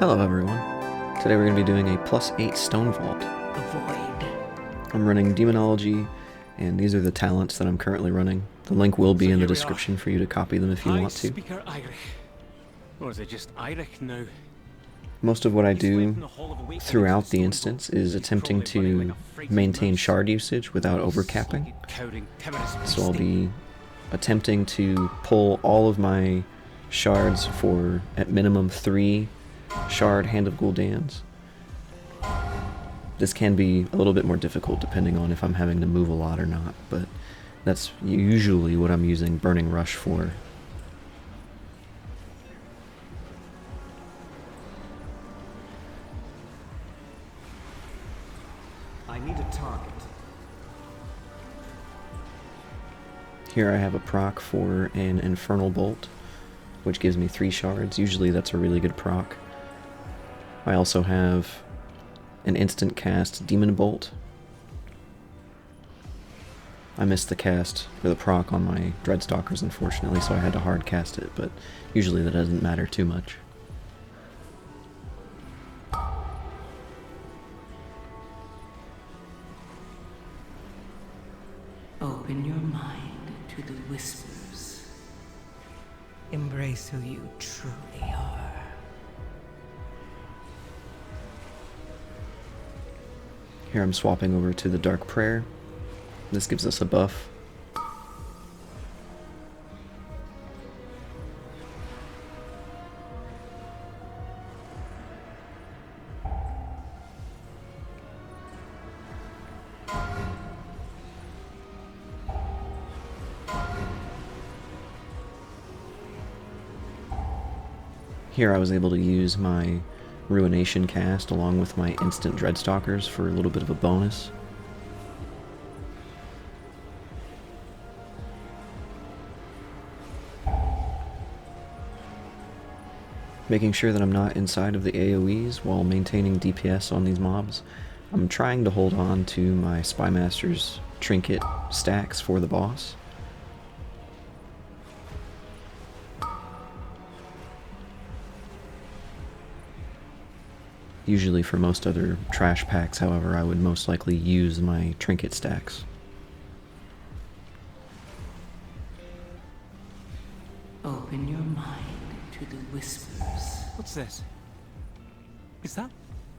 Hello everyone. Today we're going to be doing a +8 Stonevault. Avoid. I'm running Demonology, and these are the talents that I'm currently running. The link will be in the description for you to copy them if you want to. Speaker Irish. Or is it just Irish now? Most of what I do throughout the instance is attempting to maintain shard usage without overcapping. So I'll be attempting to pull all of my shards for at minimum 3 shard Hand of Gul'dans. This can be a little bit more difficult depending on if I'm having to move a lot or not, but that's usually what I'm using Burning Rush for. I need a target. Here I have a proc for an Infernal Bolt, which gives me 3 shards. Usually that's a really good proc. I also have an instant cast Demon Bolt. I missed the cast or the proc on my Dreadstalkers, unfortunately, so I had to hard cast it, but usually that doesn't matter too much. Open your mind to the whispers. Embrace who you truly are. Here I'm swapping over to the Dark Prayer. This gives us a buff. Here I was able to use my Ruination cast along with my instant Dreadstalkers for a little bit of a bonus. Making sure that I'm not inside of the AoEs while maintaining DPS on these mobs. I'm trying to hold on to my Spymaster's trinket stacks for the boss. Usually for most other trash packs, however, I would most likely use my trinket stacks. Open your mind to the whispers. What's this? Is that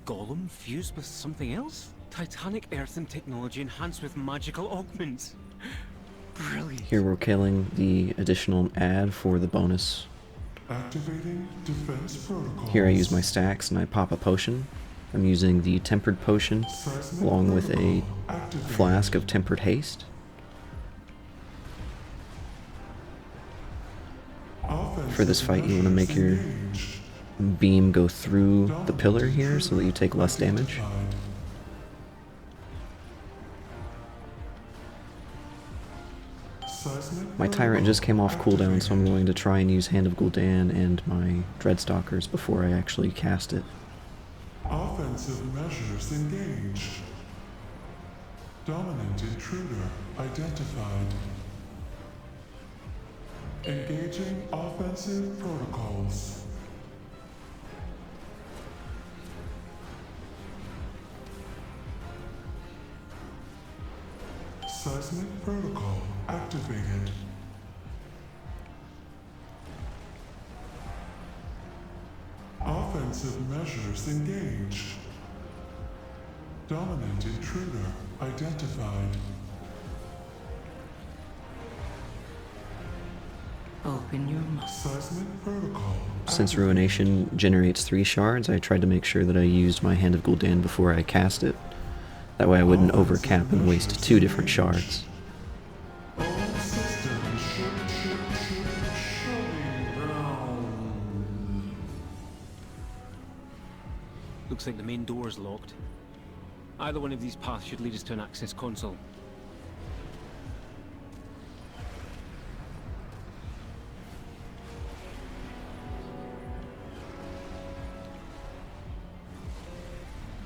Golem fused with something else? Titanic earthen technology enhanced with magical augments. Brilliant. Here we're killing the additional ad for the bonus. Activating defense protocols. Here I use my stacks and I pop a potion. I'm using the Tempered Potion along with a flask of Tempered Haste. For this fight you want to make your beam go through the pillar here so that you take less damage. My Tyrant just came off cooldown, so I'm going to try and use Hand of Gul'dan and my Dreadstalkers before I actually cast it. Offensive measures engaged. Dominant intruder identified. Engaging offensive protocols. Seismic protocol activated. Offensive measures engaged. Dominant intruder identified. Open your mind. Seismic protocol. Since Ruination generates 3 shards, I tried to make sure that I used my Hand of Gul'dan before I cast it. That way I wouldn't overcap and waste 2 different shards. All systems shutting down. Looks like the main door is locked. Either one of these paths should lead us to an access console.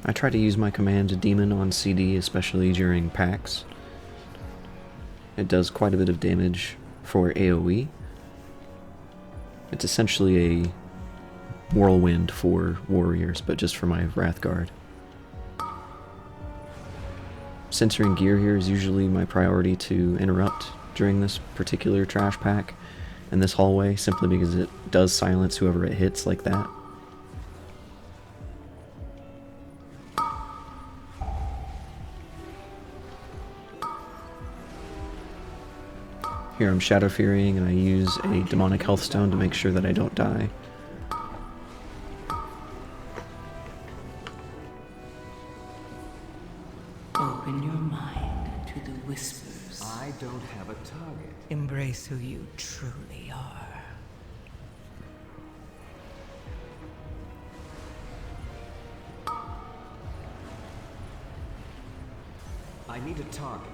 I try to use my Command Demon on CD, especially during packs. It does quite a bit of damage for AoE. It's essentially a whirlwind for warriors, but just for my Wrathguard. Censoring gear here is usually my priority to interrupt during this particular trash pack and this hallway, simply because it does silence whoever it hits like that. Here I'm Shadow Furying, and I use a Demonic Health Stone to make sure that I don't die. Open your mind to the whispers. I don't have a target. Embrace who you truly are. I need a target.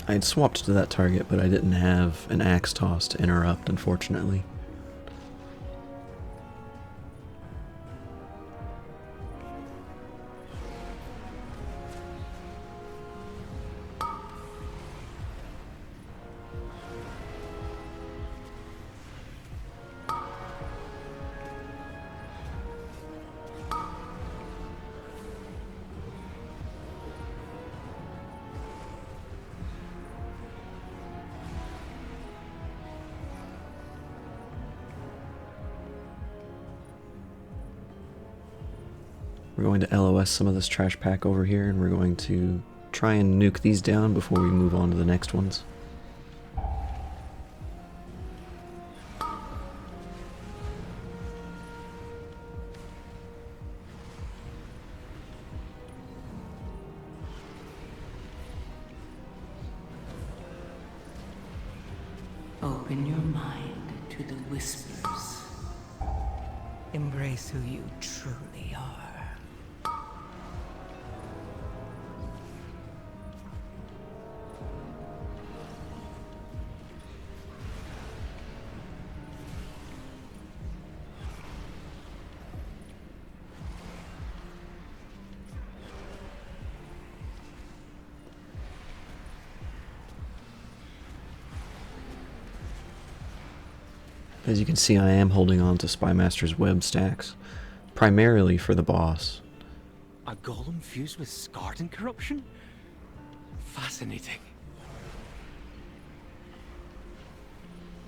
I had swapped to that target, but I didn't have an axe toss to interrupt, unfortunately. We're going to LOS some of this trash pack over here, and we're going to try and nuke these down before we move on to the next ones. Open your mind to the whispers. Embrace who you truly are. As you can see, I am holding on to Spymaster's web stacks, primarily for the boss. A golem fused with scarred and corruption? Fascinating.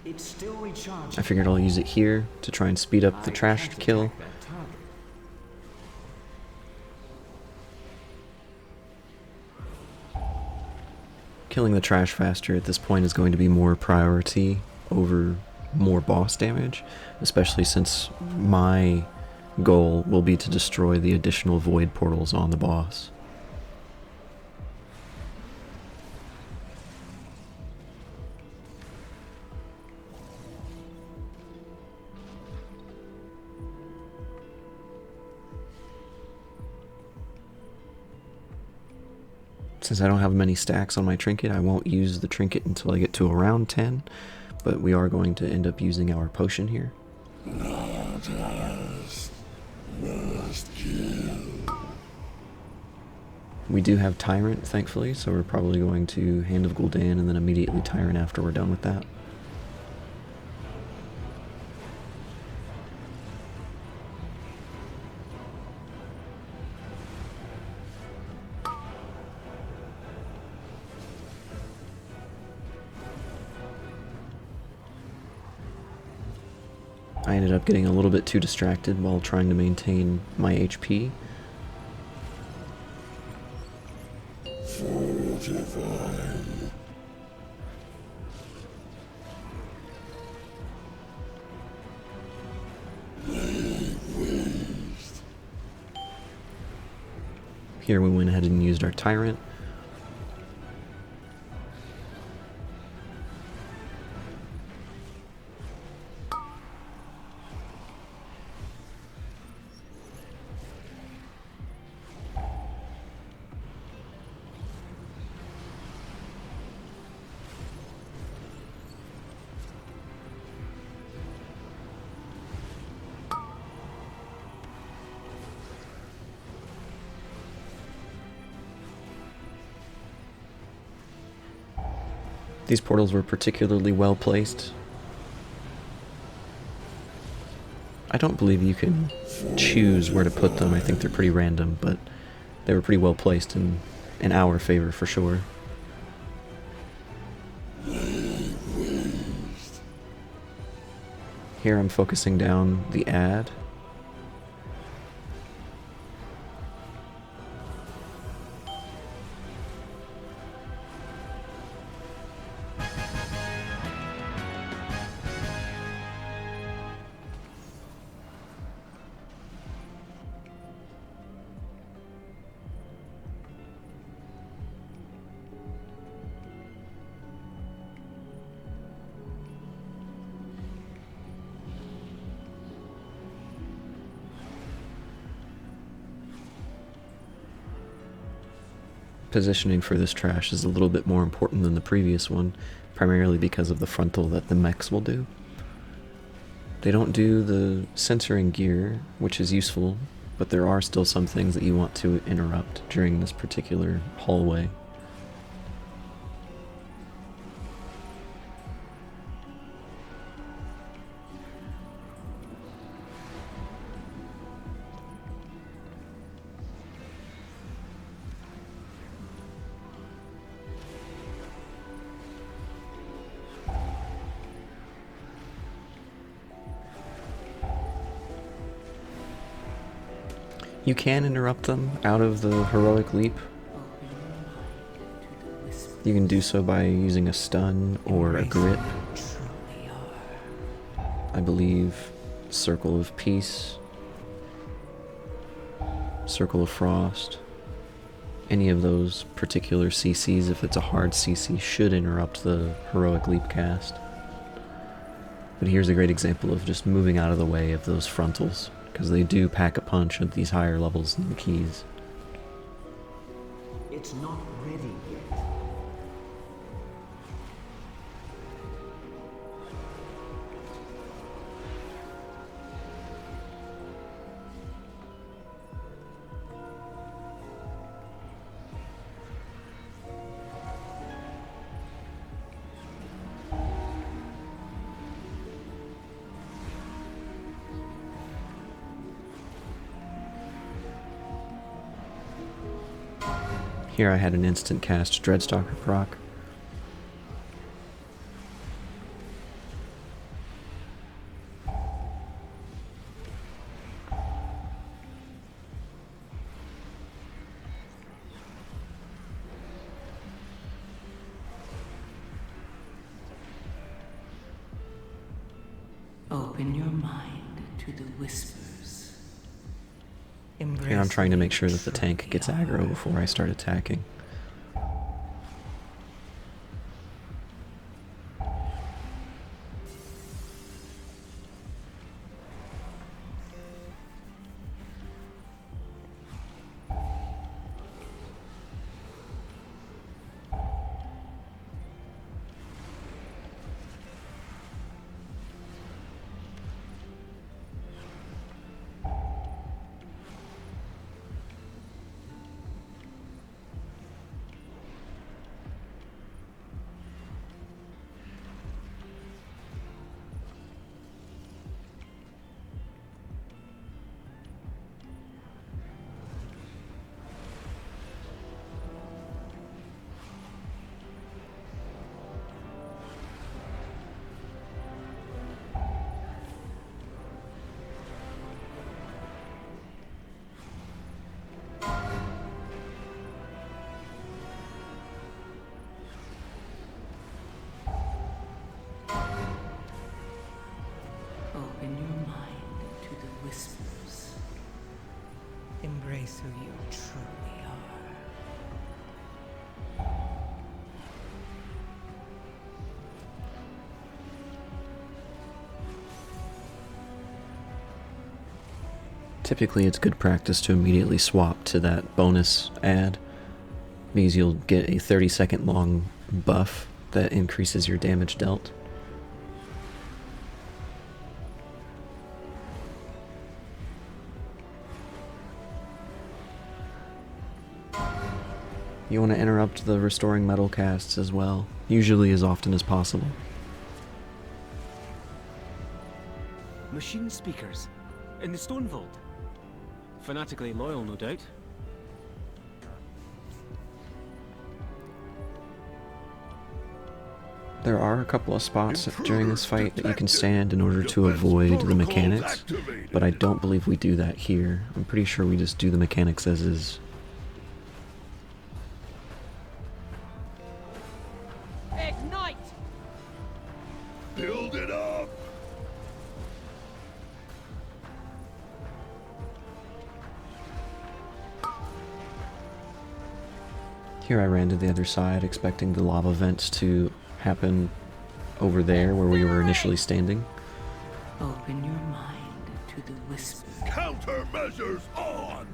It's still recharging. I figured I'll use it here to try and speed up the trash can't kill. attack that target. Killing the trash faster at this point is going to be more priority over more boss damage, especially since my goal will be to destroy the additional void portals on the boss. Since I don't have many stacks on my trinket, I won't use the trinket until I get to around 10. But we are going to end up using our potion here. We do have Tyrant, thankfully, so we're probably going to Hand of Gul'dan and then immediately Tyrant after we're done with that. I ended up getting a little bit too distracted while trying to maintain my HP. Here we went ahead and used our Tyrant. These portals were particularly well placed. I don't believe you can choose where to put them. I think they're pretty random, but they were pretty well placed in our favor for sure. Here I'm focusing down the ad. Positioning for this trash is a little bit more important than the previous one, primarily because of the frontal that the mechs will do. They don't do the censoring gear, which is useful, but there are still some things that you want to interrupt during this particular hallway. You can interrupt them out of the heroic leap. You can do so by using a stun or a grip. I believe Circle of Peace, Circle of Frost, any of those particular CCs, if it's a hard CC, should interrupt the heroic leap cast. But here's a great example of just moving out of the way of those frontals, because they do pack a punch at these higher levels than the keys. It's not ready yet. Here I had an instant cast Dreadstalker proc. Open your mind to the whispers. Here I'm trying to make sure that the tank gets aggro before I start attacking. Open your mind to the whispers. Embrace who you truly are. Typically it's good practice to immediately swap to that bonus ad, because you'll get a 30-second long buff that increases your damage dealt. You want to interrupt the restoring metal casts as well, usually as often as possible. Machine speakers. In the Stonevault. Fanatically loyal, no doubt. There are a couple of spots during this fight that you can stand in order to avoid the mechanics, but I don't believe we do that here. I'm pretty sure we just do the mechanics as is. Ignite! Build it up! Here I ran to the other side, expecting the lava vents to happen over there where we were initially standing. Open your mind to the whispers. Countermeasures on!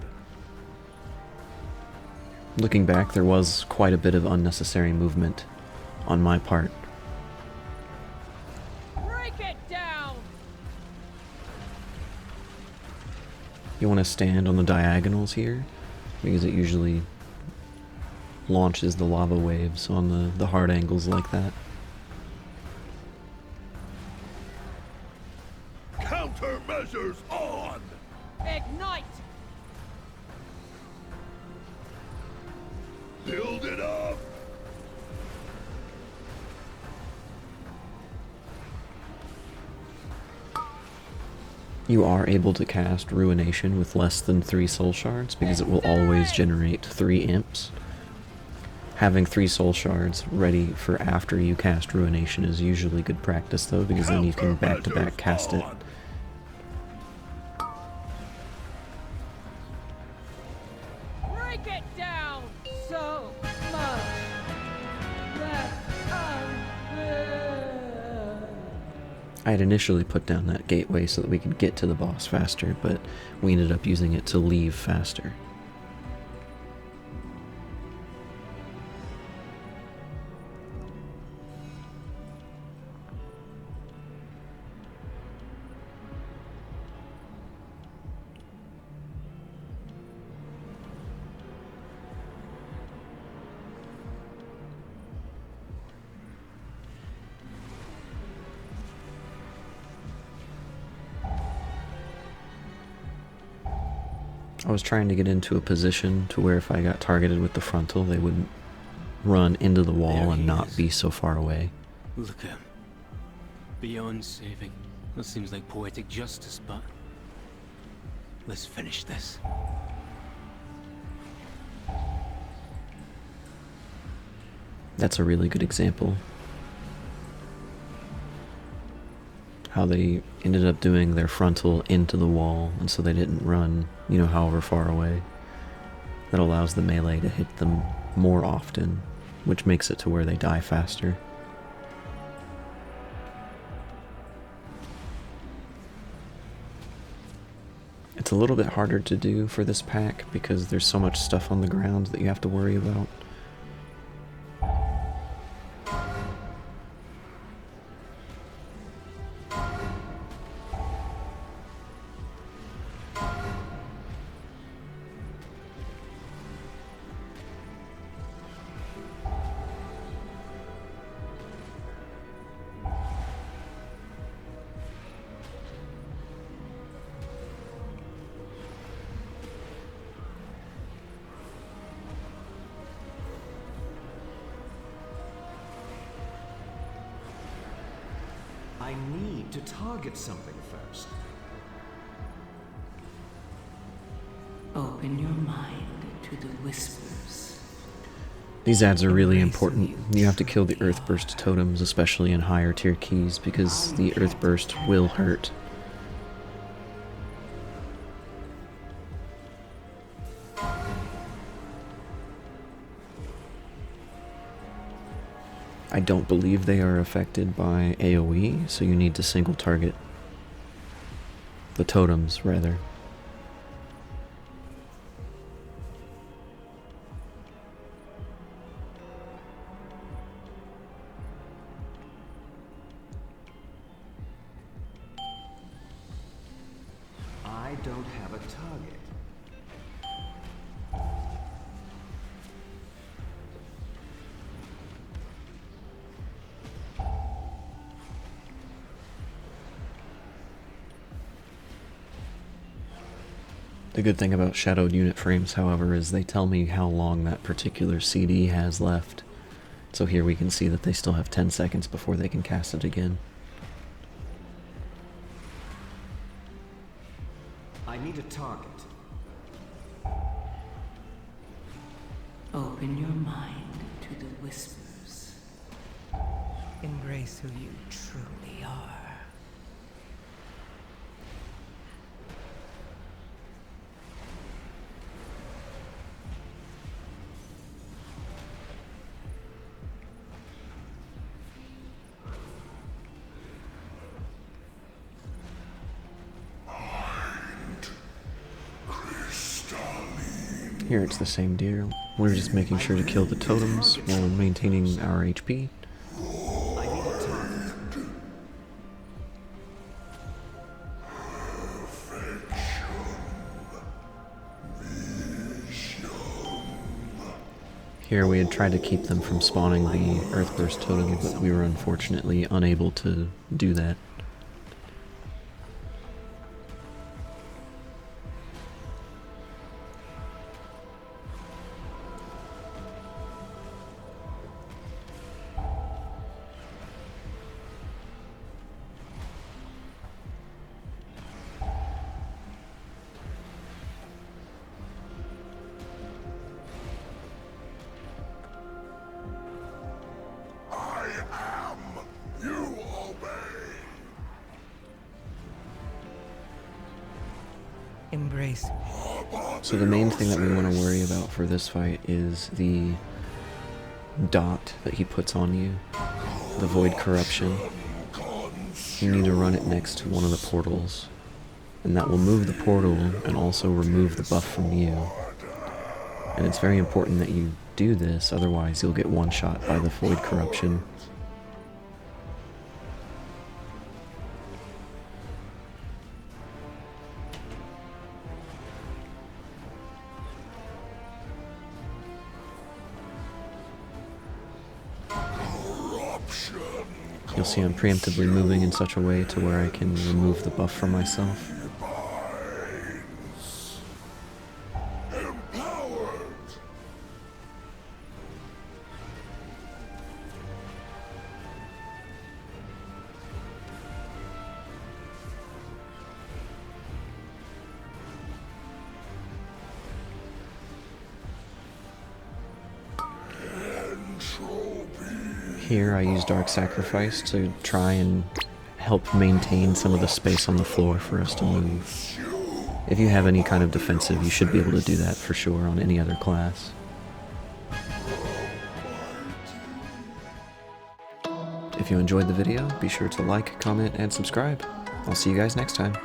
Looking back, there was quite a bit of unnecessary movement on my part. Break it down! You want to stand on the diagonals here, because it usually launches the lava waves on the hard angles like that. Countermeasures on! Ignite! Build it up! You are able to cast Ruination with less than 3 soul shards because it will always generate 3 imps. Having 3 soul shards ready for after you cast Ruination is usually good practice though, because then you can back-to-back cast it. Break it down! So much left unlearned. I had initially put down that gateway so that we could get to the boss faster, but we ended up using it to leave faster. I was trying to get into a position to where if I got targeted with the frontal, they wouldn't run into the wall and not be so far away. Look at him. Beyond saving. That seems like poetic justice, but... let's finish this. That's a really good example. How they ended up doing their frontal into the wall, and so they didn't run, you know, however far away. That allows the melee to hit them more often, which makes it to where they die faster. It's a little bit harder to do for this pack because there's so much stuff on the ground that you have to worry about. I need to target something first. Open your mind to the whispers. These ads are really important. You have to kill the Earthburst totems, especially in higher tier keys, because the Earthburst will hurt. I don't believe they are affected by AoE, so you need to single target the totems, rather. I don't have a target. The good thing about shadowed unit frames, however, is they tell me how long that particular CD has left. So here we can see that they still have 10 seconds before they can cast it again. I need a target. Open your mind to the whispers. Embrace who you truly are. Here it's the same deal. We're just making sure to kill the totems while maintaining our HP. I need a target. Here we had tried to keep them from spawning the Earthburst totem, but we were unfortunately unable to do that. Embrace. So the main thing that we want to worry about for this fight is the dot that he puts on you, the Void Corruption. You need to run it next to one of the portals, and that will move the portal and also remove the buff from you. And it's very important that you do this, otherwise you'll get one-shot by the Void Corruption. You'll see I'm preemptively moving in such a way to where I can remove the buff from myself. Here I use Dark Sacrifice to try and help maintain some of the space on the floor for us to move. If you have any kind of defensive, you should be able to do that for sure on any other class. If you enjoyed the video, be sure to like, comment, and subscribe. I'll see you guys next time.